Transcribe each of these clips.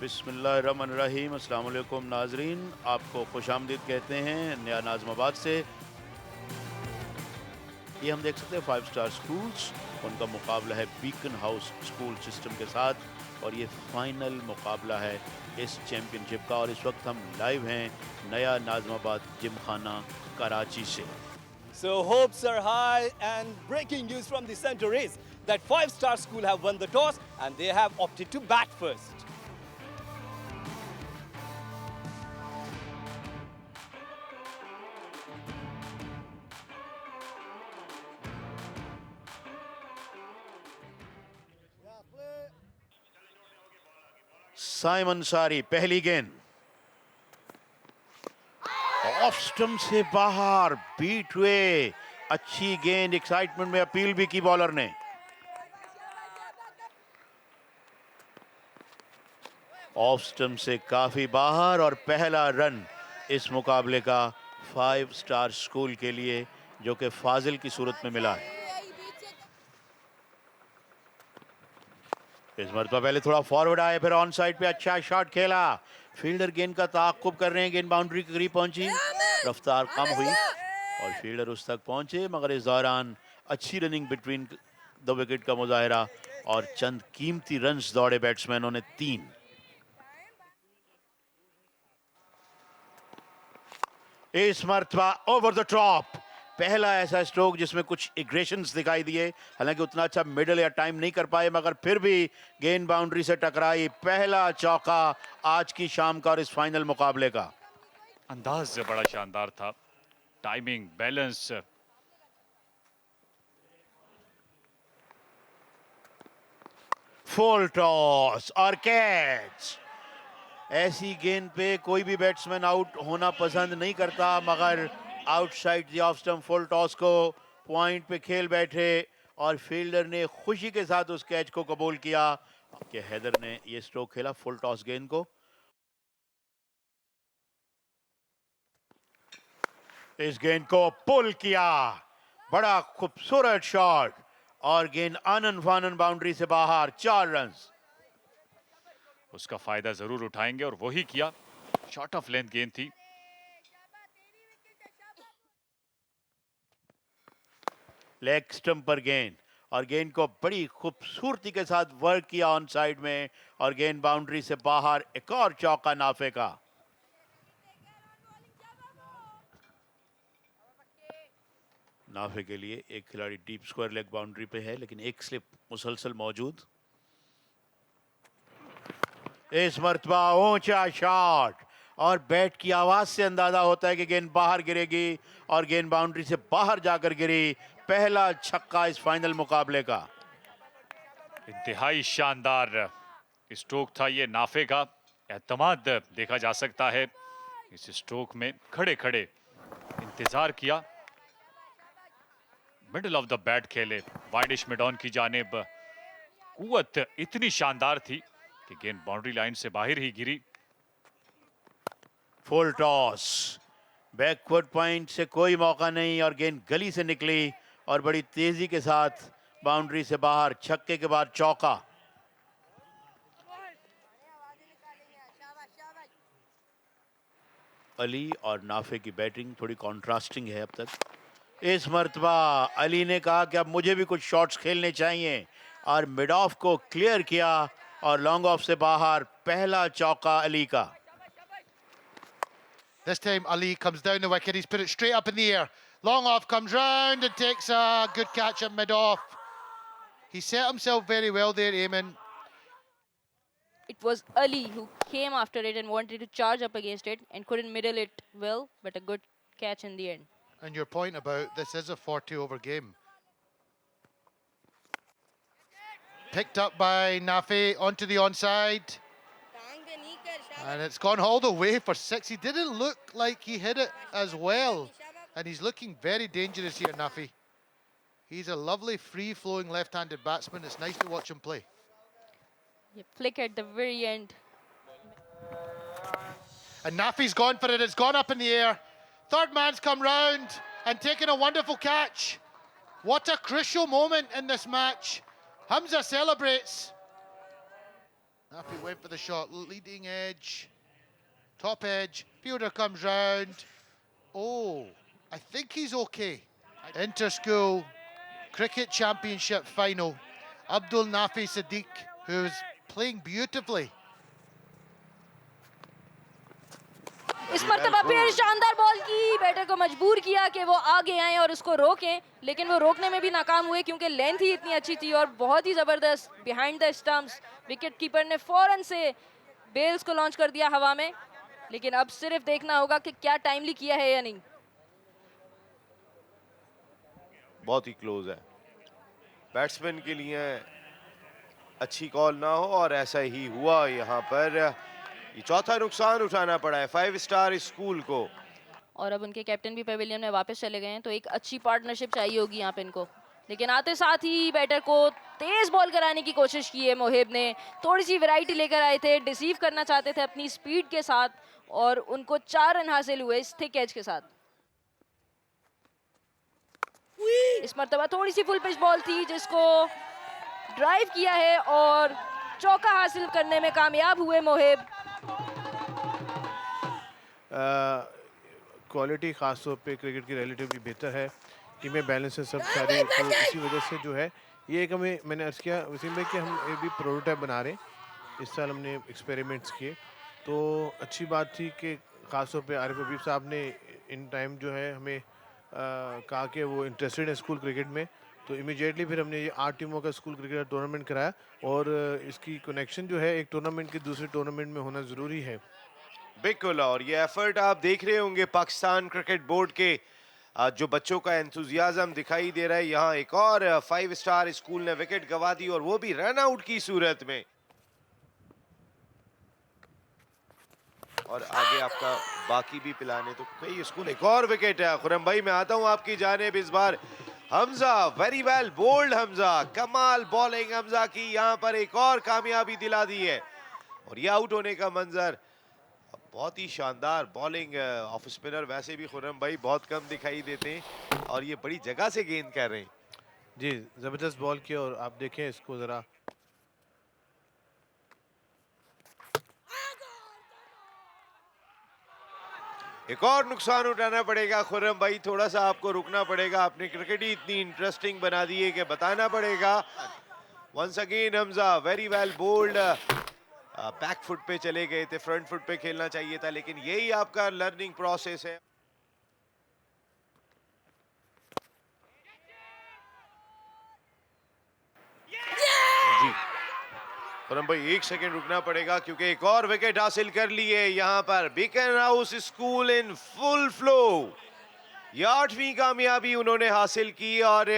बिस्मिल्लाहिर्रहमानिर्रहीम। अस्सलाम वालेकुम नाजरीन, आपको खुशामदीद कहते हैं नया नाज़माबाद से। ये हम देख सकते हैं 5 स्टार स्कूल्स, उनका मुकाबला है बीकन हाउस स्कूल सिस्टम के साथ और ये फाइनल मुकाबला है इस चैम्पियनशिप का। और इस वक्त हम लाइव हैं नया नाज़माबाद जिमखाना कराची से। So hopes are high, and breaking news from the center is that 5 Star School have won the toss and they have opted to bat first. Simon सारी पहली गेंद ऑफ स्टंप से बाहर, बीट हुए। अच्छी गेंद, एक्साइटमेंट में अपील भी की बॉलर ने। ऑफ स्टंप से काफी बाहर और पहला रन इस मुकाबले का 5 स्टार स्कूल के लिए, जो कि फाजिल की सूरत में मिला है। इस मरतबा पहले थोड़ा फॉरवर्ड आए, फिर ऑन साइड पे अच्छा शॉट खेला। फील्डर गेंद का ताक़ुब कर रहे हैं, गेंद बाउंड्री के करीब पहुंची, रफ्तार कम हुई और फील्डर उस तक पहुंचे, मगर इस दौरान अच्छी रनिंग बिटवीन द विकेट का मुजाहिरा और चंद कीमती रन्स दौड़े बैट्समैनों ने 3। इस मरतबा ओवर द टॉप, पहला ऐसा स्ट्रोक जिसमें कुछ एग्रेशंस दिखाई दिए। हालांकि उतना अच्छा मिडल या टाइम नहीं कर पाए, मगर फिर भी गेंद बाउंड्री से टकराई। पहला चौका आज की शाम का और इस फाइनल मुकाबले का। अंदाज बड़ा शानदार था, टाइमिंग, बैलेंस। फुल टॉस और कैच। ऐसी गेंद पे कोई भी बैट्समैन आउट होना पसंद नहीं करता, मगर outside the off stump full toss को पॉइंट पे खेल बैठे और फील्डर ने खुशी के साथ उस कैच को कबूल किया कि हैदर ने ये स्ट्रोक खेला फुल टॉस गेंद को। इस गेंद को पुल किया, बड़ा खूबसूरत शॉट और गेंद आनन फानन बाउंड्री से बाहर। 4 रन। उसका फायदा जरूर उठाएंगे और वही किया। शॉर्ट ऑफ लेंथ गेंद थी। लेग स्टंप पर गेंद और गेंद को बड़ी खूबसूरती के साथ वर्क किया ऑन साइड में और गेंद बाउंड्री से बाहर। एक और चौका नाफे का। नाफे के लिए एक खिलाड़ी डीप स्क्वायर लेग बाउंड्री पे है, लेकिन एक स्लिप मुसलसल मौजूद। इस मरतबा ऊंचा शॉट और बैट की आवाज से अंदाजा होता है कि गेंद बाहर गिरेगी और गेंद बाउंड्री से बाहर जाकर गिरी। पहला छक्का इस फाइनल मुकाबले का। इंतहाई शानदार स्ट्रोक था ये नाफे का। एतमाद देखा जा सकता है इस स्ट्रोक में। खड़े खड़े इंतजार किया, मिडल ऑफ द बैट खेले, वाइडिश मिड ऑन की जानिब। कुव्वत इतनी शानदार थी कि गेंद बाउंड्री लाइन से बाहर ही गिरी। फुल टॉस, बैकवर्ड पॉइंट से कोई मौका नहीं और गेंद गली से निकली और बड़ी तेजी के साथ बाउंड्री से बाहर। छक्के के बाद चौका। अली और नाफे की बैटिंग थोड़ी कॉन्ट्रास्टिंग है अब तक। इस मरतबा अली ने कहा कि अब मुझे भी कुछ शॉट्स खेलने चाहिए और मिड ऑफ को क्लियर किया और लॉन्ग ऑफ से बाहर। पहला चौका अली का। This time Ali comes down the wicket, he's put it straight up in the air. Long off comes round and takes a good catch at mid-off. He set himself very well there, Eamon. It was Ali who came after it and wanted to charge up against it and couldn't middle it well, but a good catch in the end. And your point about this is a 40-over game. Picked up by Nafi onto the onside. And it's gone all the way for 6. He didn't look like he hit it as well. And he's looking very dangerous here, Nafi. He's a lovely, free-flowing left-handed batsman. It's nice to watch him play. You flick at the very end. And Nafi's gone for it. It's gone up in the air. Third man's come round and taken a wonderful catch. What a crucial moment in this match. Hamza celebrates. Nafi went for the shot, leading edge, top edge. Fielder comes round. Oh, I think he's okay. Inter-school cricket championship final. Abdul Nafi Siddiq, who's playing beautifully. इस मर्तबा फिर शानदार ball की, batter को मजबूर किया कि वो आगे आए और उसको रोकें, लेकिन वो रोकने में भी नाकाम हुए क्योंकि लेंथ ही इतनी अच्छी थी और बहुत ही ज़बरदस्त behind the stumps wicket keeper ने फौरन से बेल्स को लॉन्च कर दिया हवा में, लेकिन अब सिर्फ देखना होगा कि क्या टाइमली किया है या नहीं। बहुत ही क्लोज है, बैट्समैन के लिए अच्छी कॉल ना हो और ऐसा ही हुआ। यहाँ पर ये चौथा नुकसान उठाना पड़ा है 5 स्टार स्कूल को। और अब उनके कैप्टन भी पवेलियन में वापस चले गए हैं, तो एक अच्छी पार्टनरशिप चाहिए होगी यहाँ पे इनको। लेकिन आते साथ ही बैटर को तेज बॉल कराने की कोशिश की है मोहिब ने, थोड़ी सी वैरायटी लेकर आए थे, डिसीव करना चाहते थे अपनी स्पीड के साथ और उनको 4 रन हासिल हुए इस थिक एज के साथ। इस मर्तबा थोड़ी सी फुल पिच बॉल थी जिसको ड्राइव किया है और चौका हासिल करने में कामयाब हुए मोहिब। क्वालिटी ख़ास तौर पे क्रिकेट की रिलेटिवली बेहतर है, टीमें बैलेंस है सब सारे, तो इसी वजह से जो है ये एक हमें, मैंने अर्ज़ किया वसीम भाई कि हम ये भी प्रोटोटाइप बना रहे हैं। इस साल हमने एक्सपेरिमेंट्स किए, तो अच्छी बात थी कि ख़ास तौर पे आरिफ हबीब साहब ने इन टाइम जो है हमें कहा कि वो इंटरेस्टेड है स्कूल क्रिकेट में, तो इमीडिएटली फिर हमने ये 8 टीमों का स्कूल क्रिकेट टूर्नामेंट कराया और इसकी कनेक्शन जो है एक टूर्नामेंट के दूसरे टूर्नामेंट में होना ज़रूरी है। बिल्कुल, और ये एफर्ट आप देख रहे होंगे पाकिस्तान क्रिकेट बोर्ड के, जो बच्चों का एंथुजियाज्म दिखाई दे रहा है। यहाँ एक और 5 स्टार स्कूल ने विकेट गंवा दी और वो भी रन आउट की सूरत में। और आगे आपका बाकी भी पिलाने तो कई स्कूल, एक और विकेट है। खुरम भाई मैं आता हूँ आपकी जानिब इस बार। Hamza very well bowled, Hamza कमाल बॉलिंग हमजा की, यहाँ पर एक और कामयाबी दिला दी है और ये आउट होने का मंजर। बहुत ही शानदार बॉलिंग ऑफ स्पिनर, वैसे भी खुरम भाई बहुत कम दिखाई देते हैं और ये बड़ी जगह से गेंद कर रहे हैं। जी ज़बरदस्त बॉल किया और आप देखें इसको ज़रा, एक और नुकसान उठाना पड़ेगा खुरम भाई, थोड़ा सा आपको रुकना पड़ेगा। आपने क्रिकेट ही इतनी इंटरेस्टिंग बना दी है कि बताना पड़ेगा। Once again Hamza very well bowled, back foot पे चले गए थे, फ्रंट फुट पे खेलना चाहिए था, लेकिन यही आपका लर्निंग प्रोसेस है। जी खुरम भाई 1 सेकंड रुकना पड़ेगा क्योंकि एक और विकेट हासिल कर लिए यहाँ पर। Beacon house school in full flow, ये 8वीं कामयाबी उन्होंने हासिल की और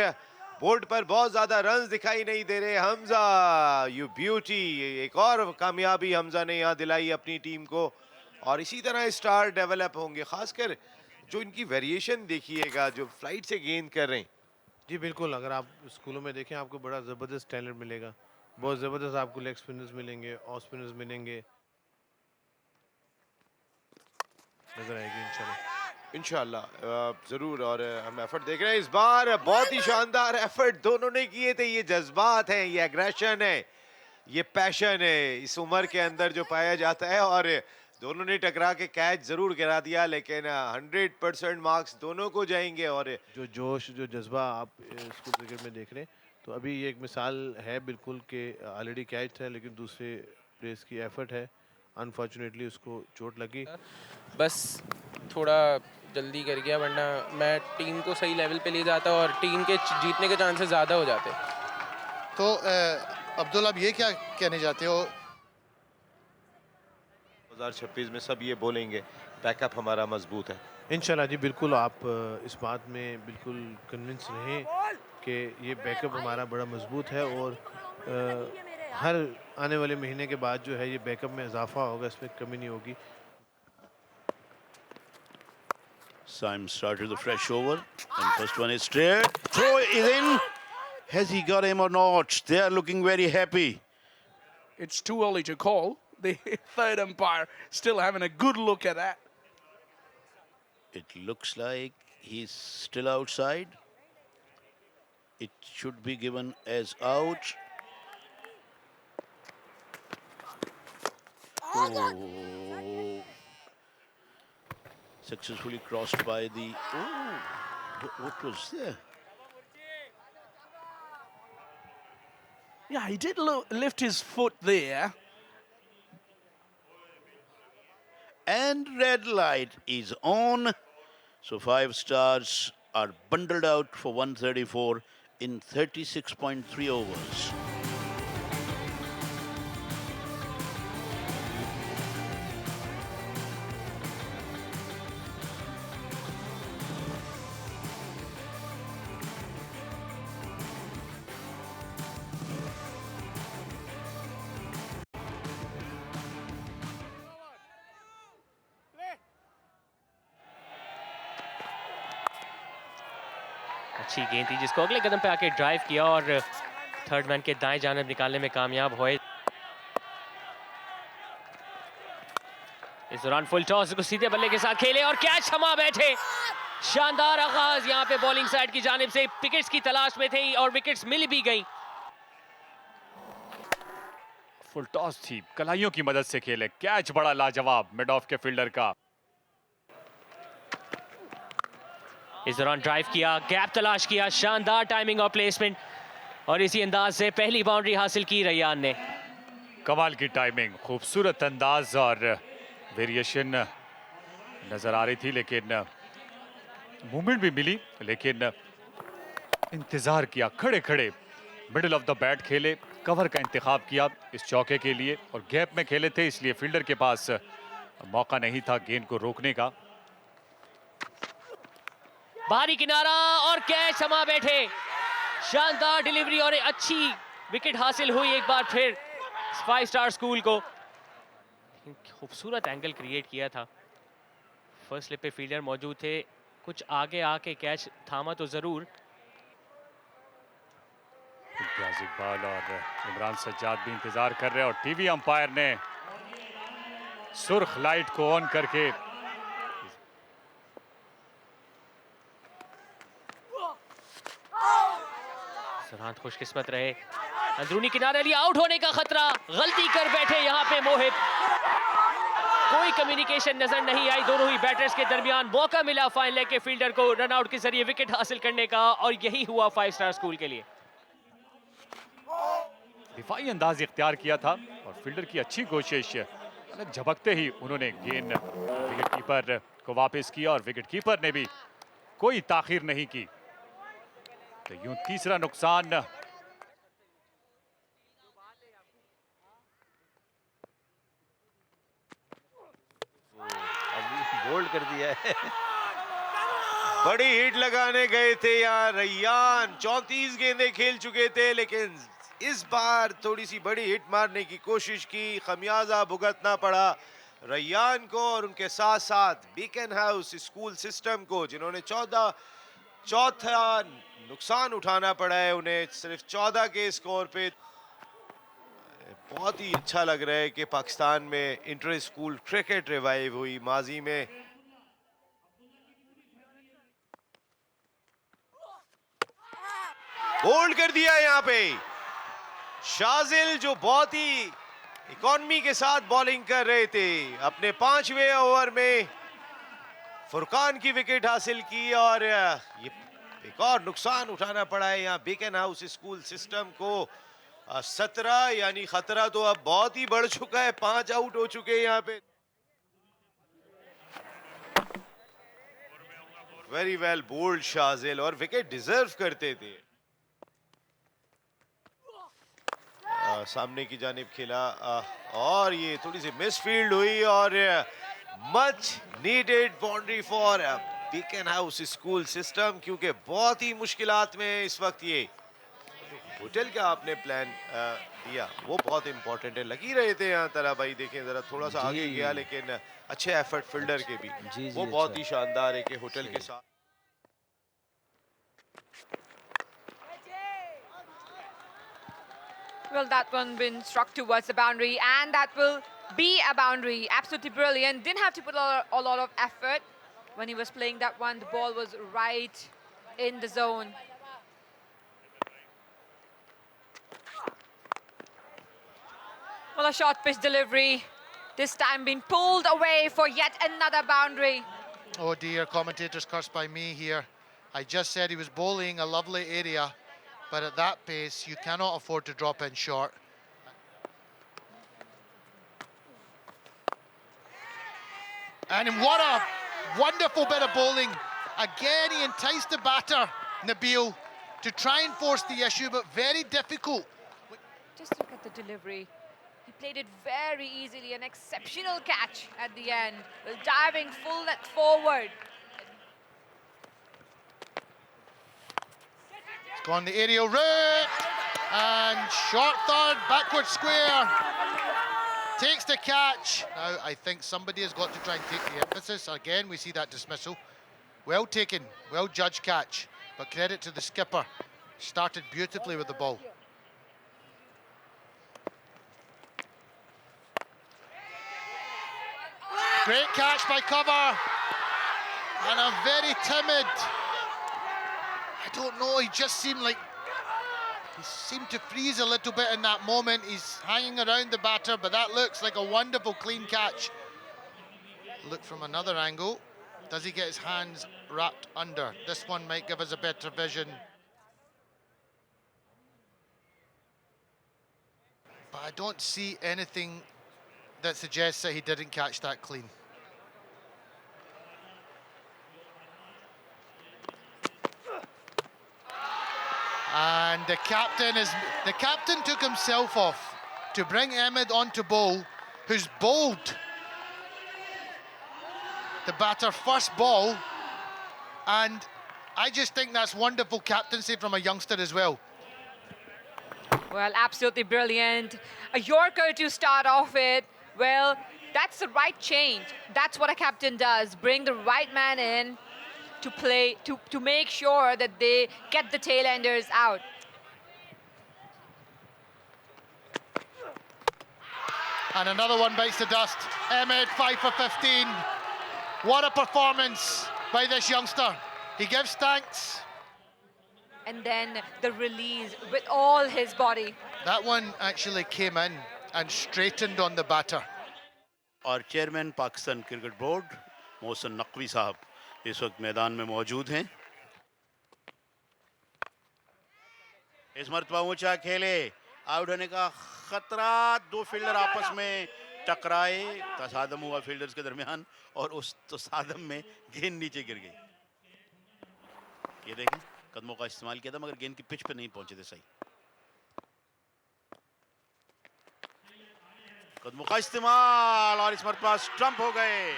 बोर्ड पर बहुत ज्यादा रन्स दिखाई नहीं दे रहे। हमजा यू ब्यूटी, एक और कामयाबी हमजा ने यहाँ दिलाई अपनी टीम को और इसी तरह स्टार डेवलप होंगे, खासकर जो इनकी वेरिएशन देखिएगा जो फ्लाइट से गेंद कर रहे हैं। जी बिल्कुल, अगर आप स्कूलों में देखें आपको बड़ा ज़बरदस्त टैलेंट मिलेगा, बहुत ज़बरदस्त आपको लेग स्पिनर्स मिलेंगे, ऑफ स्पिनर्स मिलेंगे, नजर आएगी इंशाल्लाह जरूर। और हम एफर्ट देख रहे हैं इस बार, बहुत ही शानदार एफर्ट दोनों ने किए थे। ये जज्बात हैं, ये एग्रेशन है, ये पैशन है इस उम्र के अंदर जो पाया जाता है और दोनों ने टकरा के कैच जरूर गिरा दिया, लेकिन 100% मार्क्स दोनों को जाएंगे। और जो जोश जो जज्बा आप स्कूल क्रिकेट में देख रहे हैं, तो अभी ये एक मिसाल है बिल्कुल कि ऑलरेडी कैच है लेकिन दूसरे प्लेयर्स की एफर्ट है, अनफॉर्चुनेटली उसको चोट लगी। बस थोड़ा जल्दी कर गया, वरना मैं टीम को सही लेवल पे ले जाता और टीम के जीतने के चांसेस ज़्यादा हो जाते। तो अब्दुल, अब ये क्या कहने चाहते हो? 2026 में सब ये बोलेंगे बैकअप हमारा मजबूत है। इंशाल्लाह जी बिल्कुल, आप इस बात में बिल्कुल कन्विंस रहें कि ये बैकअप हमारा बड़ा मजबूत है और हर आने वाले महीने के बाद जो है ये बैकअप में इजाफा होगा, इसमें कमी नहीं होगी। Syme started the fresh over and first one is straight. Throw is in. Has he got him or not? They are looking very happy. It's too early to call. The third umpire still having a good look at that. It looks like he's still outside. It should be given as out. Oh. Successfully crossed by the. Oh, what was there? Yeah, he did lift his foot there. And red light is on. So 5 stars are bundled out for 134 in 36.3 overs. अच्छी गेंद थी जिसको अगले कदम पे आके drive किया और third man के दाएं जानब निकालने में कामयाब हुए। इस दौरान फुल टॉस को सीधे बल्ले के साथ खेले और कैच थमा बैठे। शानदार आगाज यहाँ पे बॉलिंग साइड की जानिब से, विकेट्स की तलाश में थे और विकेट्स मिल भी गई। फुल टॉस थी, कलाइयों की मदद से खेले, कैच बड़ा लाजवाब मिड ऑफ के फील्डर का। इस दौरान ड्राइव किया, गैप तलाश किया, शानदार टाइमिंग और प्लेसमेंट और इसी अंदाज से पहली बाउंड्री हासिल की रैयान ने। कमाल की टाइमिंग, खूबसूरत अंदाज और वेरिएशन नजर आ रही थी, लेकिन मूवमेंट भी मिली, लेकिन इंतजार किया, खड़े खड़े मिडिल ऑफ द बैट खेले, कवर का इंतखाब किया इस चौके के लिए और गैप में खेले थे, इसलिए फील्डर के पास मौका नहीं था गेंद को रोकने का। बाहरी किनारा और कैच थमा बैठे। शानदार डिलीवरी और अच्छी विकेट हासिल हुई एक बार फिर 5 स्टार स्कूल को। खूबसूरत एंगल क्रिएट किया था, फर्स्ट स्लिप पे फील्डर मौजूद थे, कुछ आगे आके कैच थामा तो जरूर। इम्तियाज इकबाल और इमरान सज्जाद भी इंतजार कर रहे हैं और टीवी अंपायर ने सुर्ख लाइट को ऑन करके सरहान खुशकिस्मत रहे, अंदरूनी किनारे लिए आउट होने का खतरा, गलती कर बैठे यहाँ पे मोहित। कोई कम्युनिकेशन नजर नहीं आई दोनों ही बैटर्स के दरमियान। मौका मिला फाइन लेग के फील्डर को रन आउट के जरिए विकेट हासिल करने का और यही हुआ 5 स्टार स्कूल के लिए। दिफाई अंदाज इख्तियार किया था और फील्डर की अच्छी कोशिश, झपकते ही उन्होंने गेंद विकेट कीपर को वापस किया और विकेट कीपर ने भी कोई ताखीर नहीं की। तो यूं तीसरा नुकसान बोल्ड कर दिया है। बड़ी हिट लगाने गए थे यहाँ रैयान, 34 गेंदें खेल चुके थे, लेकिन इस बार थोड़ी सी बड़ी हिट मारने की कोशिश की, खमियाजा भुगतना पड़ा रैयान को और उनके साथ साथ बीकन हाउस स्कूल सिस्टम को, जिन्होंने चौथा नुकसान उठाना पड़ा है उन्हें सिर्फ 14 के स्कोर पे। बहुत ही अच्छा लग रहा है कि पाकिस्तान में इंटर स्कूल क्रिकेट रिवाइव हुई। माजी में होल्ड कर दिया यहाँ पे शाजिल, जो बहुत ही इकॉनमी के साथ बॉलिंग कर रहे थे, अपने 5वें ओवर में फुरकान की विकेट हासिल की और ये एक और नुकसान उठाना पड़ा है यहाँ बीकन हाउस स्कूल सिस्टम को। 17 यानी खतरा तो अब बहुत ही बढ़ चुका है, 5 आउट हो चुके हैं यहाँ पे। वेरी वेल बोल्ड शाजिल, और विकेट डिजर्व करते थे। सामने की जानिब खेला और ये थोड़ी सी मिसफील्ड हुई और much needed boundary for beacon house school system, क्योंकि बहुत ही मुश्किलात में इस वक्त ये होटल का आपने प्लान दिया वो बहुत इंपॉर्टेंट है। लगी रहे थे यहाँ तरह भाई, देखें जरा थोड़ा सा आगे गया, लेकिन अच्छे एफर्ट फील्डर के भी वो बहुत ही शानदार है कि होटल के साथ। Well, that one been struck towards the boundary, and that will be a boundary. Absolutely brilliant. Didn't have to put a lot of effort when he was playing that one. The ball was right in the zone. Well, a short pitch delivery This time being pulled away for yet another boundary. Oh dear, commentators cursed by me here. I just said he was bowling a lovely area, but at that pace, you cannot afford to drop in short. And what a wonderful bit of bowling. Again, he enticed the batter, Nabil, to try and force the issue, but very difficult. Just look at the delivery. He played it very easily, an exceptional catch at the end, diving full length forward. It's gone the aerial route, and short third, backward square. Takes the catch. Now, I think somebody has got to try and take the emphasis. Again, we see that dismissal. Well taken, well judged catch, but credit to the skipper. Started beautifully with the ball. Great catch by cover, and a very timid. I don't know, he just seemed like he seemed to freeze a little bit in that moment. He's hanging around the batter, but that looks like a wonderful clean catch. Look from another angle. Does he get his hands wrapped under? This one might give us a better vision. But I don't see anything that suggests that he didn't catch that clean. And the captain took himself off to bring Ahmed on to bowl, who's bowled the batter first ball, and I just think that's wonderful captaincy from a youngster as well. Well, absolutely brilliant. A Yorker to start off with. Well, that's the right change. That's what a captain does. Bring the right man in to play, to make sure that they get the tail-enders out. And another one bites the dust. Ahmed, 5 for 15. What a performance by this youngster. He gives thanks. And then the release with all his body. That one actually came in and straightened on the batter. और chairman Pakistan cricket board Mohsin Naqvi साहब इस वक्त मैदान में मौजूद हैं। इस मरतबा ऊंचा खेले, आउट होने का खतरा, दो फील्डर आपस में टकराए, तसादम हुआ फील्डर्स के दरमियान और उस तसादम में गेंद नीचे गिर गई। ये देखें, कदमों का इस्तेमाल किया था मगर गेंद की पिच पे नहीं पहुंचे थे सही। कदमों का इस्तेमाल और इस मरतबा स्टंप हो गए।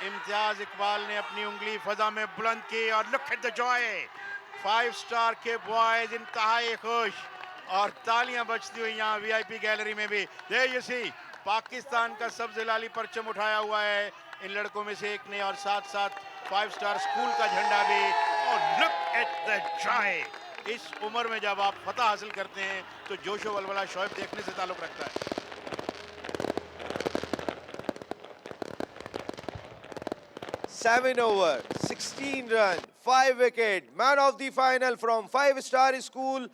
इम्तियाज इकबाल ने अपनी उंगली फजा में बुलंद की और look at the Joy. 5 star के बॉयज इंतहाई खुश और तालियां बजती हुई यहाँ वीआईपी गैलरी में भी। देयर यू सी, पाकिस्तान का सब्ज लाली परचम उठाया हुआ है इन लड़कों में से एक ने, और साथ साथ 5 स्टार स्कूल का झंडा भी। और लुक एट द जॉय। इस उम्र में जब आप फतह हासिल करते हैं तो जोशो वलवला शोएब देखने से ताल्लुक रखता है। 7 over, 16 run, 5 wicket. Man of the final from 5 Star School,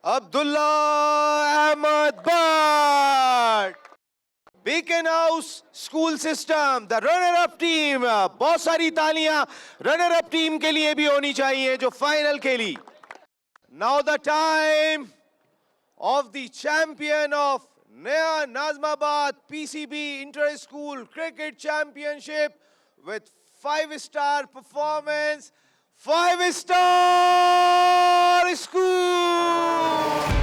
Abdullah Ahmed Bhatt. Beacon House School System, the runner-up team. बहुत सारी तालियां runner-up team के लिए भी होनी चाहिए जो final खेली. Now the time of the champion of Naya Nazmabad PCB Inter-School Cricket Championship with 5-star performance, 5 Star School.